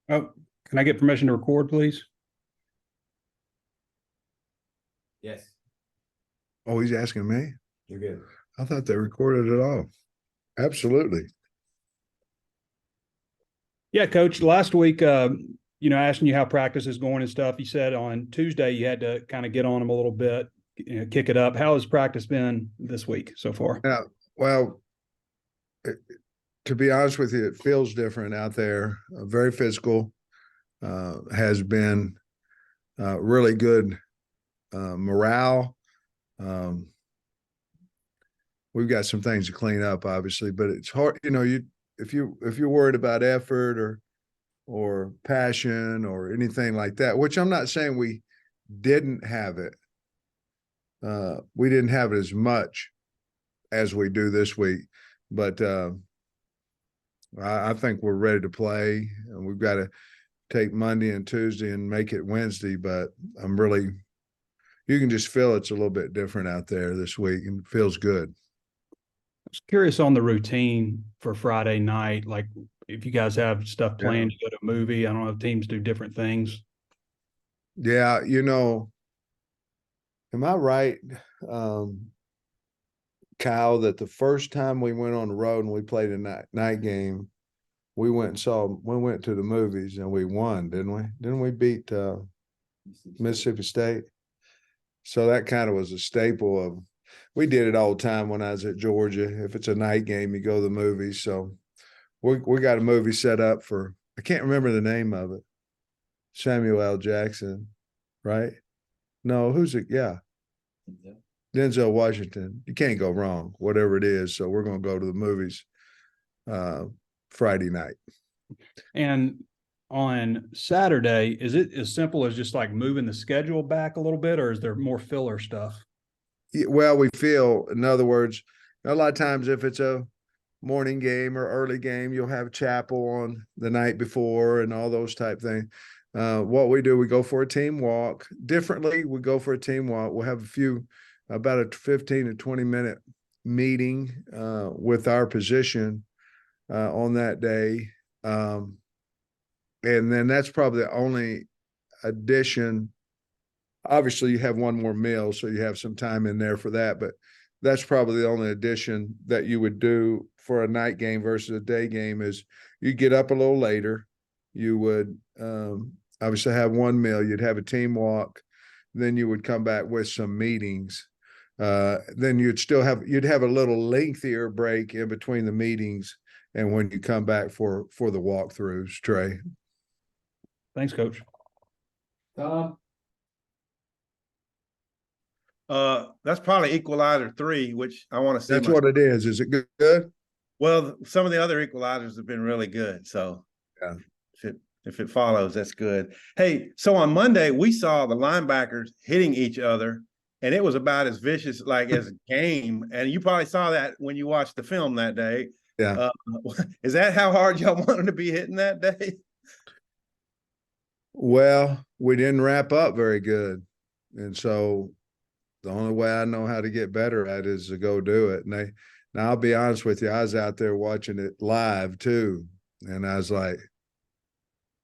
Oh, can I get permission to record, please? Yes, Oh, he's asking me? you're good. I thought they recorded it all. Absolutely. Yeah, Coach. Last week, asking you how practice is going and stuff. You said on Tuesday you had to kind of get on them a little bit, kick it up. How has practice been this week so far? Now, well, to be honest with you, it feels different out there. Very physical. Has been really good morale. We've got some things to clean up, obviously, but it's hard. If you're worried about effort or passion or anything like that, which I'm not saying we didn't have it. We didn't have it as much as we do this week, but I think we're ready to play, and we've got to take Monday and Tuesday and make it Wednesday. But you can just feel it's a little bit different out there this week, and it feels good. I was curious on the routine for Friday night. Like, if you guys have stuff planned to go to a movie. I don't know if teams do different things. Yeah, am I right, Kyle, that the first time we went on the road and we played a night game, we went to the movies and we won, didn't we? Didn't we beat Mississippi State? So that kind of was a staple of, we did it all the time when I was at Georgia. If it's a night game, you go to the movies. So we got a movie set up for, I can't remember the name of it. Samuel L. Jackson, right? No, who's it? Yeah. Denzel Washington. You can't go wrong, whatever it is. So we're going to go to the movies Friday night. And on Saturday, is it as simple as just like moving the schedule back a little bit, or is there more filler stuff? Well, we feel, in other words, a lot of times if it's a morning game or early game, you'll have chapel on the night before and all those type things. What we do, we go for a team walk. Differently, we go for a team walk. We'll have about a 15 to 20-minute meeting with our position on that day. And then that's probably the only addition. Obviously, you have one more meal, so you have some time in there for that. But that's probably the only addition that you would do for a night game versus a day game is you get up a little later. You would obviously have one meal. You'd have a team walk. Then you would come back with some meetings. Then you'd have a little lengthier break in between the meetings and when you come back for the walkthroughs, Trey. Thanks, Coach. That's probably Equalizer 3, which I want to see. That's what it is. Is it good? Well, some of the other equalizers have been really good. So yeah, if it follows, that's good. Hey, so on Monday we saw the linebackers hitting each other, and it was about as vicious like as a game. And you probably saw that when you watched the film that day. Yeah. Is that how hard y'all wanted to be hitting that day? Well, we didn't wrap up very good, and so the only way I know how to get better at it is to go do it. And now I'll be honest with you, I was out there watching it live too, and I was like,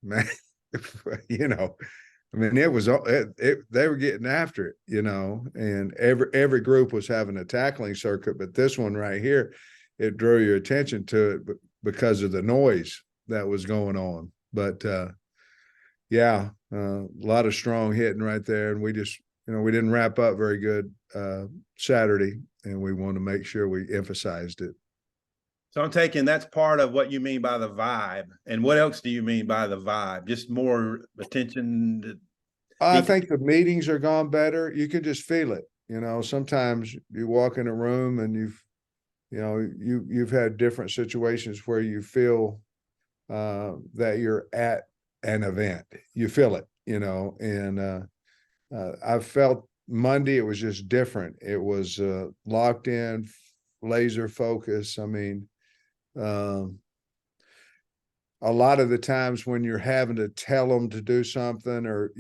man, I mean, it was they were getting after it, and every group was having a tackling circuit, but this one right here, it drew your attention to it because of the noise that was going on. But yeah, a lot of strong hitting right there, and we just. We didn't wrap up very good Saturday, and we want to make sure we emphasized it. So I'm taking that's part of what you mean by the vibe. And what else do you mean by the vibe? Just more attention? I think the meetings are gone better. You can just feel it. Sometimes you walk in a room and you've had different situations where you feel that you're at an event. You feel it, and I felt Monday, it was just different. It was locked in, laser focus. I mean, a lot of the times when you're having to tell them to do something or,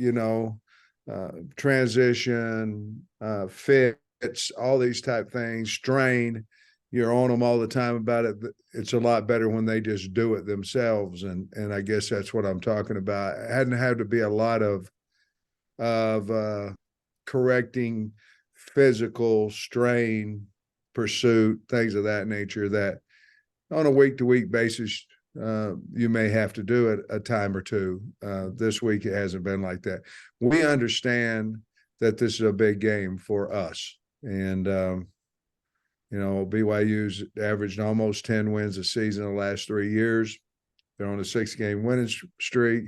transition, fits, all these type things, strain, you're on them all the time about it. It's a lot better when they just do it themselves. And I guess that's what I'm talking about. It hadn't had to be a lot of correcting physical strain, pursuit, things of that nature that on a week-to-week basis, you may have to do it a time or two. This week, it hasn't been like that. We understand that this is a big game for us. And, BYU's averaged almost 10 wins a season the last 3 years. They're on a 6-game winning streak.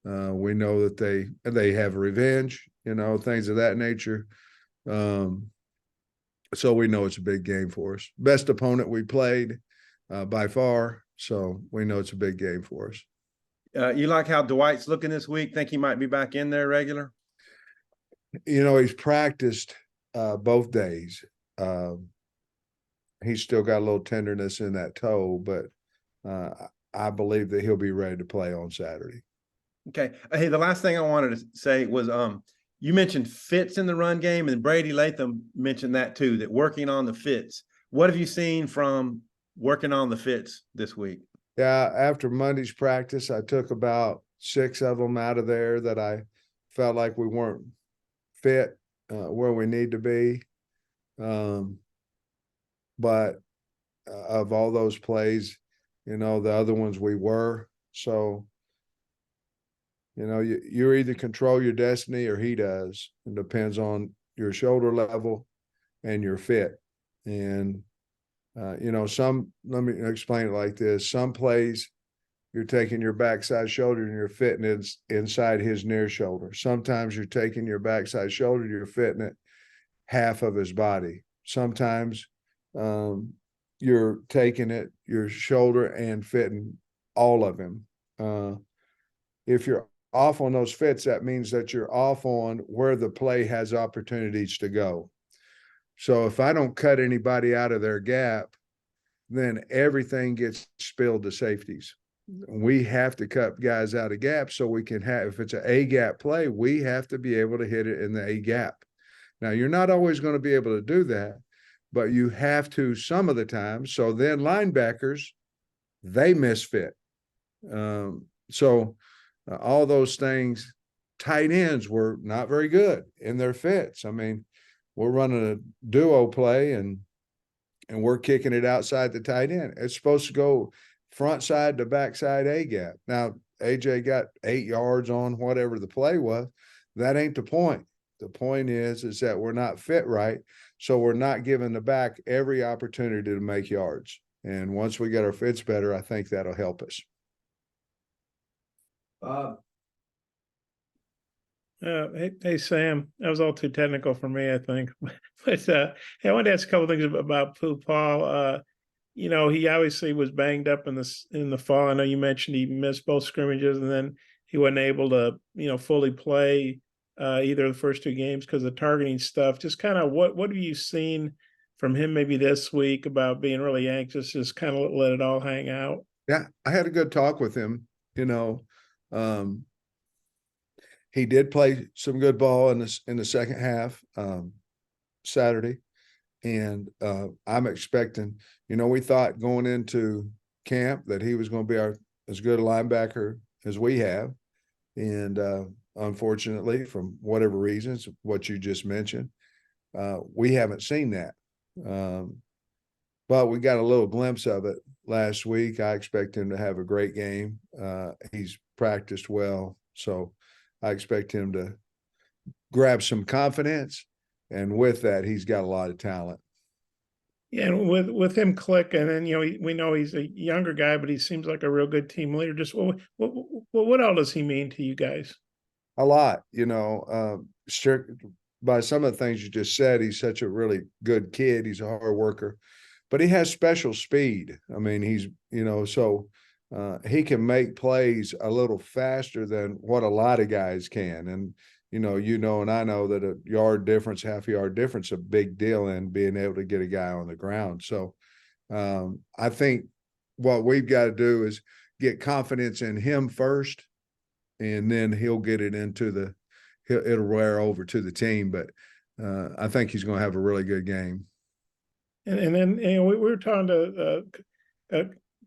We know that they have revenge, things of that nature. So we know it's a big game for us. Best opponent we played by far. So we know it's a big game for us. You like how Dwight's looking this week? Think he might be back in there regular? He's practiced both days. He's still got a little tenderness in that toe, but I believe that he'll be ready to play on Saturday. Okay. Hey, the last thing I wanted to say was you mentioned fits in the run game, and Brady Latham mentioned that too, that working on the fits. What have you seen from working on the fits this week? Yeah, after Monday's practice, I took about 6 of them out of there that I felt like we weren't fit where we need to be. But of all those plays, the other ones we were. So, you either control your destiny or he does. It depends on your shoulder level and your fit. And, let me explain it like this. Some plays, you're taking your backside shoulder and you're fitting it inside his near shoulder. Sometimes you're taking your backside shoulder, you're fitting it half of his body. Sometimes you're taking it, your shoulder, and fitting all of him. If you're off on those fits, that means that you're off on where the play has opportunities to go. So if I don't cut anybody out of their gap, then everything gets spilled to safeties. We have to cut guys out of gaps so we can have, if it's an A gap play, we have to be able to hit it in the A gap. Now, you're not always going to be able to do that, but you have to some of the time. So then linebackers, they misfit. All those things, tight ends were not very good in their fits. I mean, we're running a duo play and we're kicking it outside the tight end. It's supposed to go front side to backside A gap. Now, AJ got 8 yards on whatever the play was. That ain't the point. The point is that we're not fit right. So we're not giving the back every opportunity to make yards. And once we get our fits better, I think that'll help us. Hey, Sam, that was all too technical for me, I think. But hey, I wanted to ask a couple things about Pooh Paul. He obviously was banged up in the fall. I know you mentioned he missed both scrimmages, and then he wasn't able to, fully play either of the first 2 games because of targeting stuff. Just kind of what have you seen from him maybe this week about being really anxious, just kind of let it all hang out? Yeah, I had a good talk with him. He did play some good ball in the second half Saturday, and I'm expecting. We thought going into camp that he was going to be as good a linebacker as we have, and unfortunately, from whatever reasons, what you just mentioned, we haven't seen that. But we got a little glimpse of it last week. I expect him to have a great game. He's practiced well, so I expect him to grab some confidence, and with that, he's got a lot of talent. Yeah, and with him clicking, and we know he's a younger guy, but he seems like a real good team leader. Just what all does he mean to you guys? A lot, by some of the things you just said. He's such a really good kid. He's a hard worker, but he has special speed. I mean, he's he can make plays a little faster than what a lot of guys can. And, and I know that a yard difference, half a yard difference, is a big deal in being able to get a guy on the ground. So I think what we've got to do is get confidence in him first, and then he'll get it into it'll wear over to the team. But I think he's going to have a really good game. And then we were talking to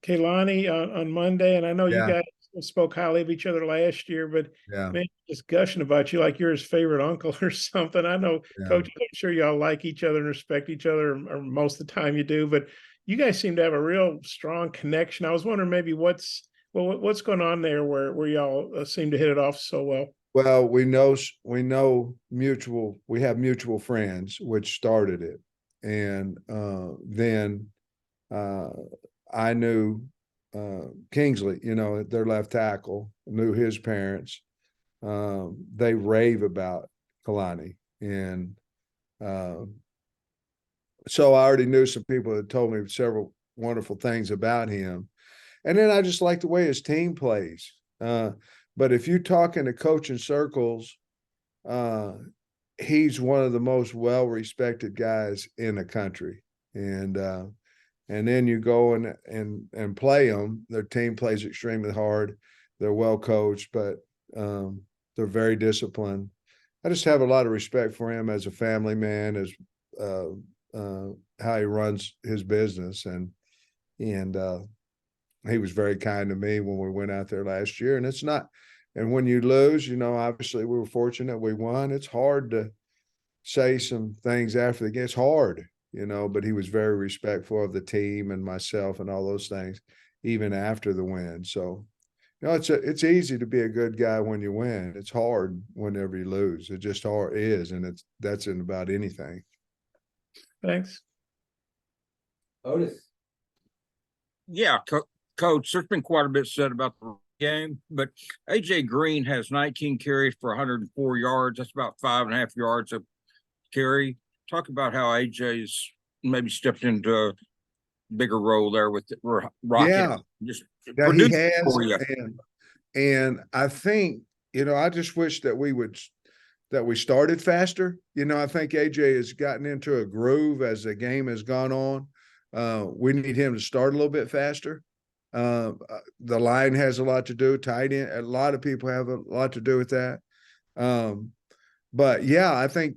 Kaylani on Monday, and I know you Yeah. guys spoke highly of each other last year, but Yeah. man, just gushing about you like you're his favorite uncle or something. I know, Yeah. Coach, I'm sure y'all like each other and respect each other, or most of the time you do, but you guys seem to have a real strong connection. I was wondering maybe what's going on there where y'all seem to hit it off so well. Well, we know we have mutual friends, which started it. And then I knew Kingsley, their left tackle, knew his parents. They rave about Kalani. And so I already knew some people that told me several wonderful things about him. And then I just like the way his team plays. But if you talk in the coaching circles, he's one of the most well-respected guys in the country. And then you go and play them. Their team plays extremely hard. They're well coached, but they're very disciplined. I just have a lot of respect for him as a family man, as how he runs his business, and he was very kind to me when we went out there last year. And it's not, and when you lose, obviously we were fortunate we won. It's hard to say some things after the game. It's hard, but he was very respectful of the team and myself and all those things, even after the win. So, it's easy to be a good guy when you win. It's hard whenever you lose. It just is, and that's in about anything. Thanks. Otis. Yeah, Coach, there's been quite a bit said about the game, but AJ Green has 19 carries for 104 yards. That's about 5.5 yards a carry. Talk about how AJ's maybe stepped into a bigger role there with Rocket. Yeah. Just Yeah, he has. for you. And I think, I just wish that we started faster. I think AJ has gotten into a groove as the game has gone on. We need him to start a little bit faster. The line has a lot to do. Tight end, a lot of people have a lot to do with that. But yeah, I think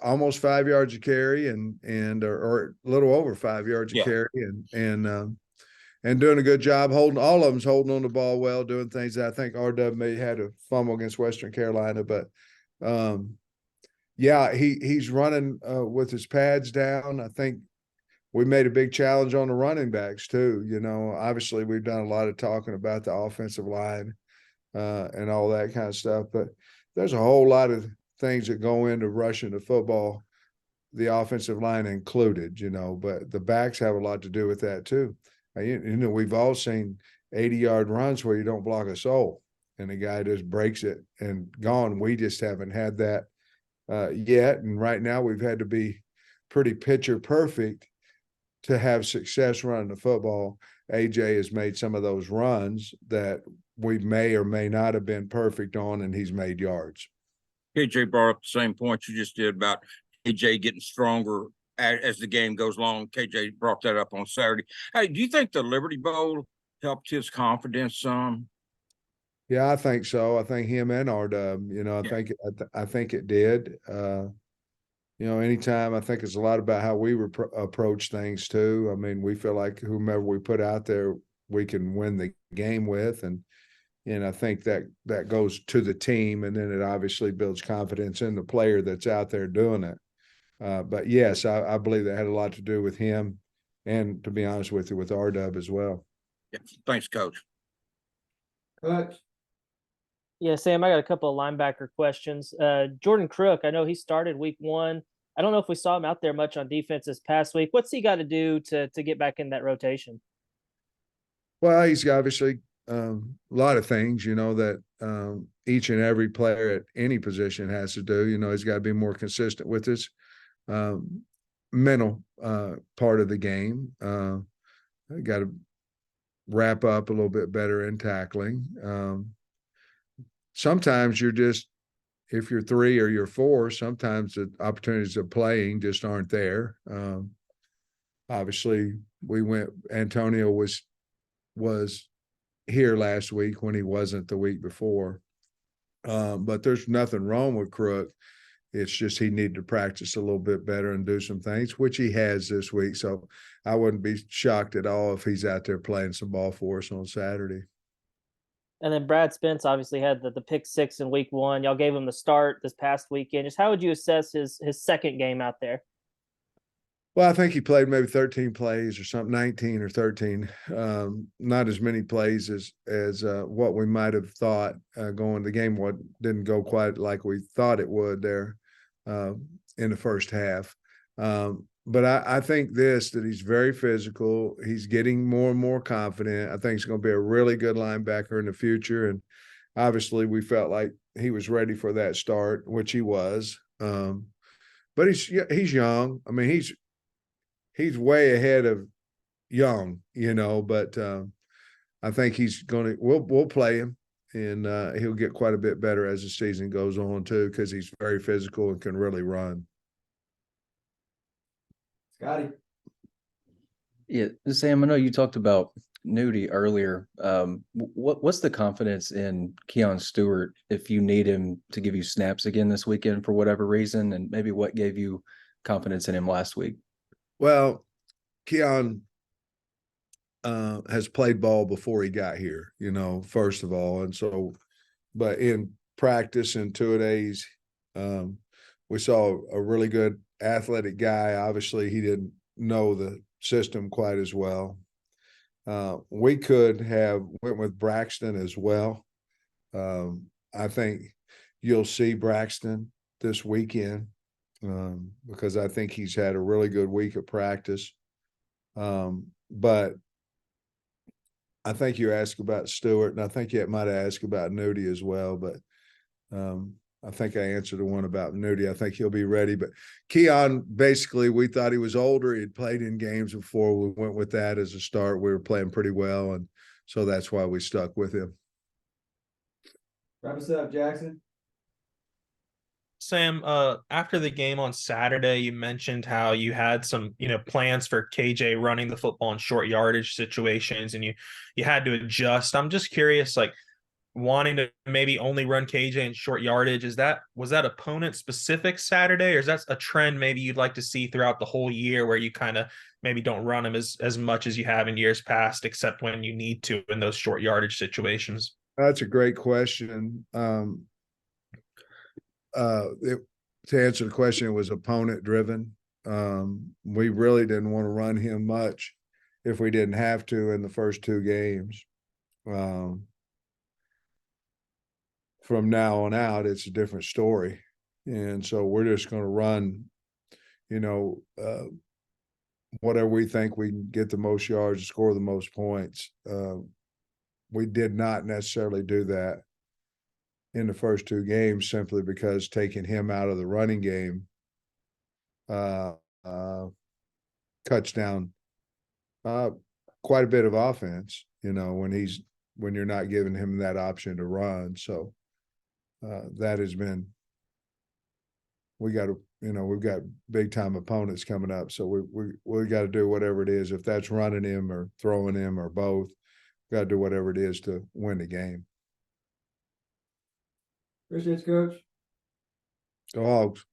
almost 5 yards a carry and or a little over 5 yards a carry and doing a good job holding. All of them's holding on the ball well, doing things that I think RW may had a fumble against Western Carolina, but yeah, he's running with his pads down. I think we made a big challenge on the running backs too. Obviously we've done a lot of talking about the offensive line and all that kind of stuff, but there's a whole lot of things that go into rushing the football, the offensive line included, but the backs have a lot to do with that too. We've all seen 80-yard runs where you don't block a soul and the guy just breaks it and gone. We just haven't had that yet. And right now we've had to be pretty picture perfect to have success running the football. AJ has made some of those runs that we may or may not have been perfect on, and he's made yards. KJ brought up the same point you just did about AJ getting stronger as the game goes along. KJ brought that up on Saturday. Hey, do you think the Liberty Bowl helped his confidence some? Yeah, I think so. I think him and RW, I think it did. Anytime, I think it's a lot about how we approach things too. I mean, we feel like whomever we put out there, we can win the game with. And I think that goes to the team, and then it obviously builds confidence in the player that's out there doing it. But yes, I believe that had a lot to do with him, and to be honest with you, with RW as well. Yeah. Thanks, Coach. Coach. Yeah, Sam, I got a couple of linebacker questions. Jordan Crook, I know he started week 1. I don't know if we saw him out there much on defense this past week. What's he got to do to get back in that rotation? Well, he's obviously a lot of things, that each and every player at any position has to do. He's got to be more consistent with his mental part of the game. Got to wrap up a little bit better in tackling. Sometimes if you're 3 or you're 4, sometimes the opportunities of playing just aren't there. Obviously, Antonio was here last week when he wasn't the week before. But there's nothing wrong with Crook. It's just he needed to practice a little bit better and do some things, which he has this week. So I wouldn't be shocked at all if he's out there playing some ball for us on Saturday. And then Brad Spence obviously had the pick six in week one. Y'all gave him the start this past weekend. Just how would you assess his second game out there? Well, I think he played maybe 13 plays or something, 19 or 13. Not as many plays as what we might have thought going. The game didn't go quite like we thought it would there in the first half. But I think that he's very physical. He's getting more and more confident. I think he's going to be a really good linebacker in the future. And obviously, we felt like he was ready for that start, which he was. But he's young. I mean, he's way ahead of young, but I think he's we'll play him, and he'll get quite a bit better as the season goes on too, because he's very physical and can really run. Scotty. Yeah, Sam, I know you talked about Nudie earlier. What's the confidence in Keon Stewart if you need him to give you snaps again this weekend for whatever reason, and maybe what gave you confidence in him last week? Well, Keon has played ball before he got here, first of all. And so, but in practice and two-a-days, we saw a really good athletic guy. Obviously, he didn't know the system quite as well. We could have went with Braxton as well. I think you'll see Braxton this weekend. Because I think he's had a really good week of practice. But I think you asked about Stewart, and I think you might have asked about Nudie as well. But I think I answered the one about Nudie. I think he'll be ready. But Keon, basically, we thought he was older. He had played in games before. We went with that as a start. We were playing pretty well, and so that's why we stuck with him. Wrap us up, Jackson. Sam, after the game on Saturday, you mentioned how you had some, plans for KJ running the football in short yardage situations, and you had to adjust. I'm just curious, like wanting to maybe only run KJ in short yardage. Was that opponent specific Saturday, or is that a trend maybe you'd like to see throughout the whole year where you kind of maybe don't run him as much as you have in years past, except when you need to in those short yardage situations? That's a great question. To answer the question, it was opponent driven. We really didn't want to run him much if we didn't have to in the first two games. From now on out, it's a different story. And so we're just going to run, whatever we think we can get the most yards, score the most points. We did not necessarily do that in the first two games, simply because taking him out of the running game cuts down quite a bit of offense, when you're not giving him that option to run. So that has been, we've got big time opponents coming up. So we got to do whatever it is. If that's running him or throwing him or both, got to do whatever it is to win the game. Appreciate you, Coach. Go Hogs.